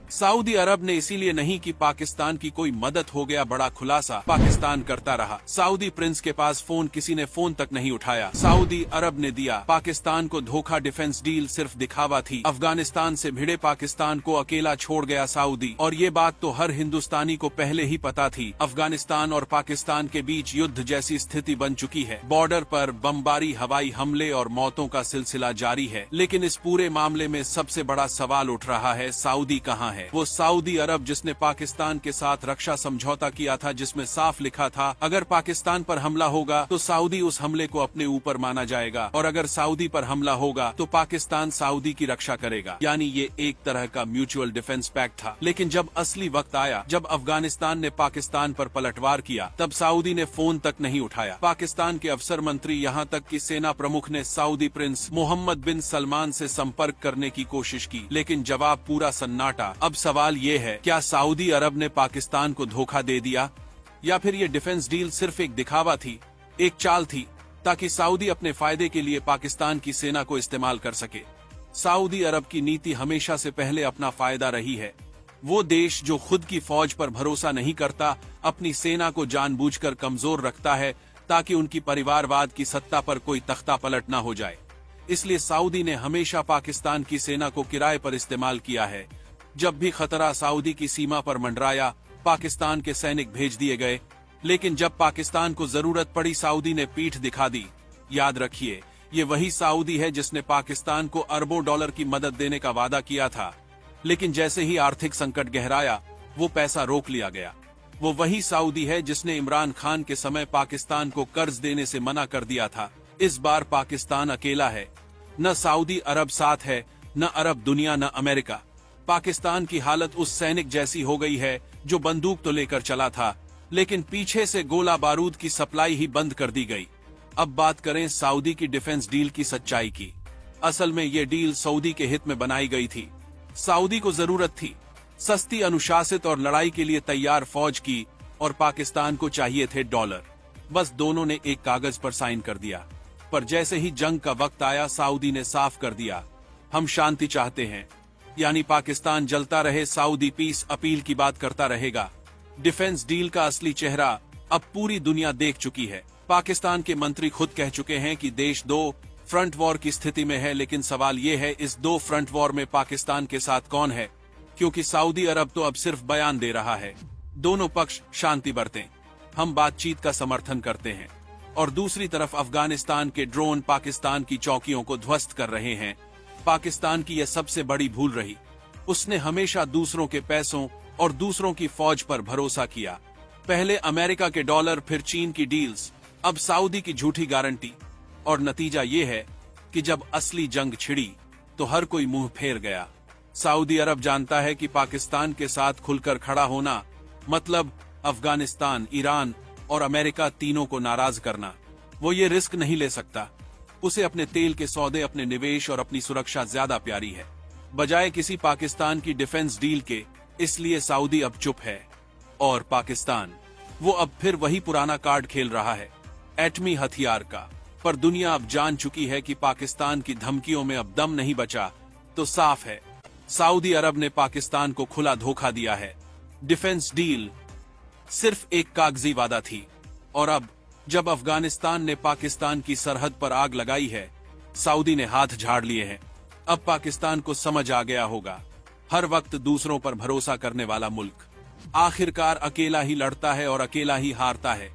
Saudi अरब ने इसीलिए नहीं कि पाकिस्तान की कोई मदद हो गया बड़ा खुलासा पाकिस्तान करता रहा। सऊदी प्रिंस के पास फोन किसी ने फोन तक नहीं उठाया। सऊदी अरब ने दिया पाकिस्तान को धोखा। डिफेंस डील सिर्फ दिखावा थी। अफगानिस्तान से भिड़े पाकिस्तान को अकेला छोड़ गया सऊदी, और ये बात तो हर हिंदुस्तानी को पहले ही पता थी। अफगानिस्तान और पाकिस्तान के बीच युद्ध जैसी स्थिति बन चुकी है। बॉर्डर पर बमबारी, हवाई हमले और मौतों का सिलसिला जारी है। लेकिन इस पूरे मामले में सबसे बड़ा सवाल उठ रहा है, सऊदी कहाँ है? वो सऊदी अरब जिसने पाकिस्तान के साथ रक्षा समझौता किया था, जिसमें साफ लिखा था अगर पाकिस्तान पर हमला होगा तो सऊदी उस हमले को अपने ऊपर माना जाएगा, और अगर सऊदी पर हमला होगा तो पाकिस्तान सऊदी की रक्षा करेगा। यानी ये एक तरह का म्यूचुअल डिफेंस पैक्ट था। लेकिन जब असली वक्त आया, जब अफगानिस्तान ने पाकिस्तान पर पलटवार किया, तब सऊदी ने फोन तक नहीं उठाया। पाकिस्तान के अफसर मंत्री, यहाँ तक कि सेना प्रमुख ने सऊदी प्रिंस मोहम्मद बिन सलमान से संपर्क करने की कोशिश की, लेकिन जवाब पूरा सन्नाटा। अब सवाल ये है, क्या सऊदी अरब ने पाकिस्तान को धोखा दे दिया, या फिर ये डिफेंस डील सिर्फ एक दिखावा थी, एक चाल थी, ताकि सऊदी अपने फायदे के लिए पाकिस्तान की सेना को इस्तेमाल कर सके। सऊदी अरब की नीति हमेशा से पहले अपना फायदा रही है। वो देश जो खुद की फौज पर भरोसा नहीं करता, अपनी सेना को जानबूझकर कमजोर रखता है ताकि उनकी परिवारवाद की सत्ता पर कोई तख्ता पलट न हो जाए। इसलिए सऊदी ने हमेशा पाकिस्तान की सेना को किराए पर इस्तेमाल किया है। जब भी खतरा सऊदी की सीमा पर मंडराया, पाकिस्तान के सैनिक भेज दिए गए, लेकिन जब पाकिस्तान को जरूरत पड़ी, सऊदी ने पीठ दिखा दी। याद रखिए, ये वही सऊदी है जिसने पाकिस्तान को अरबों डॉलर की मदद देने का वादा किया था, लेकिन जैसे ही आर्थिक संकट गहराया, वो पैसा रोक लिया गया। वो वही सऊदी है जिसने इमरान खान के समय पाकिस्तान को कर्ज देने से मना कर दिया था। इस बार पाकिस्तान अकेला है, न सऊदी अरब साथ है, न अरब दुनिया, न अमेरिका। पाकिस्तान की हालत उस सैनिक जैसी हो गई है जो बंदूक तो लेकर चला था, लेकिन पीछे से गोला बारूद की सप्लाई ही बंद कर दी गई। अब बात करें सऊदी की डिफेंस डील की सच्चाई की। असल में ये डील सऊदी के हित में बनाई गई थी। सऊदी को जरूरत थी सस्ती, अनुशासित और लड़ाई के लिए तैयार फौज की, और पाकिस्तान को चाहिए थे डॉलर। बस दोनों ने एक कागज पर साइन कर दिया। पर जैसे ही जंग का वक्त आया, सऊदी ने साफ कर दिया, हम शांति चाहते हैं। यानी पाकिस्तान जलता रहे, सऊदी पीस अपील की बात करता रहेगा। डिफेंस डील का असली चेहरा अब पूरी दुनिया देख चुकी है। पाकिस्तान के मंत्री खुद कह चुके हैं कि देश दो फ्रंट वॉर की स्थिति में है। लेकिन सवाल ये है, इस दो फ्रंट वॉर में पाकिस्तान के साथ कौन है? क्योंकि सऊदी अरब तो अब सिर्फ बयान दे रहा है, दोनों पक्ष शांति बरतें, हम बातचीत का समर्थन करते हैं, और दूसरी तरफ अफगानिस्तान के ड्रोन पाकिस्तान की चौकियों को ध्वस्त कर रहे हैं। पाकिस्तान की यह सबसे बड़ी भूल रही। उसने हमेशा दूसरों के पैसों और दूसरों की फौज पर भरोसा किया। पहले अमेरिका के डॉलर, फिर चीन की डील्स, अब सऊदी की झूठी गारंटी। और नतीजा ये है कि जब असली जंग छिड़ी तो हर कोई मुंह फेर गया। सऊदी अरब जानता है कि पाकिस्तान के साथ खुलकर खड़ा होना मतलब अफगानिस्तान, ईरान और अमेरिका तीनों को नाराज करना। वो ये रिस्क नहीं ले सकता। उसे अपने तेल के सौदे, अपने निवेश और अपनी सुरक्षा ज्यादा प्यारी है, बजाय किसी पाकिस्तान की डिफेंस डील के। इसलिए सऊदी अब चुप है, और पाकिस्तान, वो अब फिर वही पुराना कार्ड खेल रहा है, एटमी हथियार का। पर दुनिया अब जान चुकी है कि पाकिस्तान की धमकियों में अब दम नहीं बचा। तो साफ है, सऊदी अरब ने पाकिस्तान को खुला धोखा दिया है। डिफेंस डील सिर्फ एक कागजी वादा थी, और अब जब अफगानिस्तान ने पाकिस्तान की सरहद पर आग लगाई है, सऊदी ने हाथ झाड़ लिए हैं। अब पाकिस्तान को समझ आ गया होगा, हर वक्त दूसरों पर भरोसा करने वाला मुल्क आखिरकार अकेला ही लड़ता है और अकेला ही हारता है।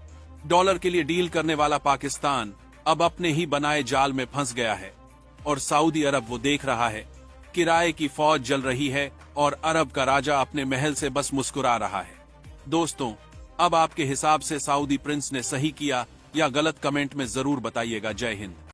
डॉलर के लिए डील करने वाला पाकिस्तान अब अपने ही बनाए जाल में फंस गया है, और सऊदी अरब वो देख रहा है, किराए की फौज जल रही है और अरब का राजा अपने महल से बस मुस्कुरा रहा है। दोस्तों, अब आपके हिसाब से सऊदी प्रिंस ने सही किया या गलत, कमेंट में जरूर बताइएगा। जय हिंद।